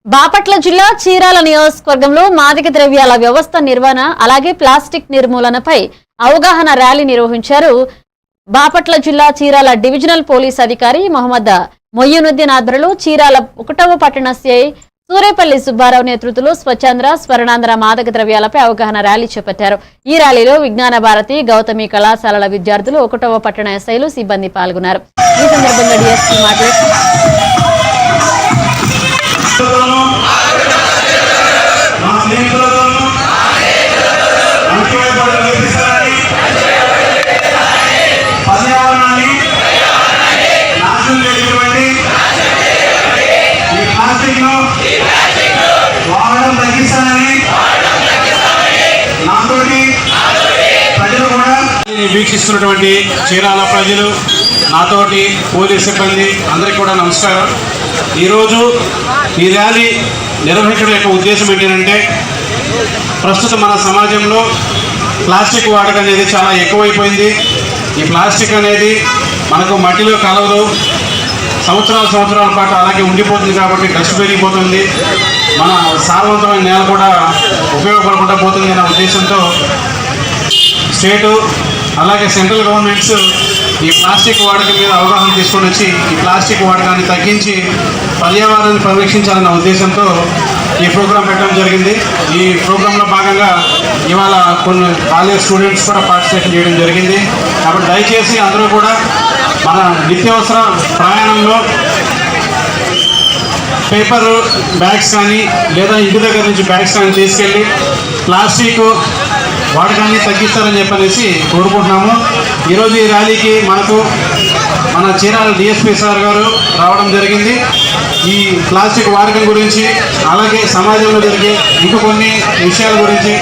బాపట్ల జిల్లా చీరాల నియోజకవర్గంలో మాదక ద్రవ్యాల వ్యవస్థ నిర్వహణ అలాగే ప్లాస్టిక్ నిర్మూలనపై అవగాహన ర్యాలీ నిర్వహించారు. బాపట్ల జిల్లా చీరాల డివిజనల్ పోలీస్ అధికారి మొహమ్మద్ మొయ్యునుద్దీన్ ఆధ్వర్యంలో చీరాల 1వ పట్టణ సిఐ సూరేపల్లి సుబ్బారావు నేతృత్వంలో స్వచ్ఛాంధ్ర స్వర్ణాంధ్ర మాదక ద్రవ్యాలపై అవగాహన ర్యాలీ చేపట్టారు. ఈ ర్యాలీలో విజ్ఞాన భారతి గౌతమి కళాశాలల విద్యార్థులు 1వ పట్టణ ఎస్ఐలు సిబ్బంది పాల్గొన్నారు. ఈ సందర్భంగా డిఎస్పీ మాట్లాడుతూ వీక్షిస్తున్నటువంటి చీరాల ప్రజలు, నాతోటి పోలీస్ సిబ్బంది అందరికీ కూడా నమస్కారం. ఈరోజు ఈ ర్యాలీ నిర్వహించడం యొక్క ఉద్దేశం ఏంటంటే, ప్రస్తుతం మన సమాజంలో ప్లాస్టిక్ వాడకం అనేది చాలా ఎక్కువైపోయింది. ఈ ప్లాస్టిక్ అనేది మనకు మట్టిలో కలవదు, సంవత్సరాల పాటు అలాగే ఉండిపోతుంది. కాబట్టి డస్ట్ పెరిగిపోతుంది, మన సారవంతమైన నేల కూడా ఉపయోగపడకుండా పోతుంది అనే ఉద్దేశంతో స్టేటు అలాగే సెంట్రల్ గవర్నమెంట్స్ ఈ ప్లాస్టిక్ వాడకం మీద అవగాహన తీసుకొని వచ్చి ఈ ప్లాస్టిక్ వాడకాన్ని తగ్గించి పర్యావరణాన్ని పరిరక్షించాలన్న ఉద్దేశంతో ఈ ప్రోగ్రాం పెట్టడం జరిగింది. ఈ ప్రోగ్రాంలో భాగంగా ఇవాళ కొన్ని కాలేజ్ స్టూడెంట్స్ కూడా పార్టిసిపేట్ చేయడం జరిగింది. కాబట్టి దయచేసి అందరూ కూడా మన నిత్యావసర ప్రయాణంలో పేపర్ బ్యాగ్స్ కానీ లేదా ఇంటి దగ్గర నుంచి బ్యాగ్స్ కానీ తీసుకెళ్ళి ప్లాస్టిక్ వాడకాన్ని తగ్గిస్తారని చెప్పనేసి కోరుకుంటున్నాము. ఈరోజు ఈ ర్యాలీకి మన చీరాల డిఎస్పీ సార్ గారు రావడం జరిగింది. ఈ ప్లాస్టిక్ వాడకం గురించి అలాగే సమాజంలో జరిగే ఇంకొన్ని విషయాల గురించి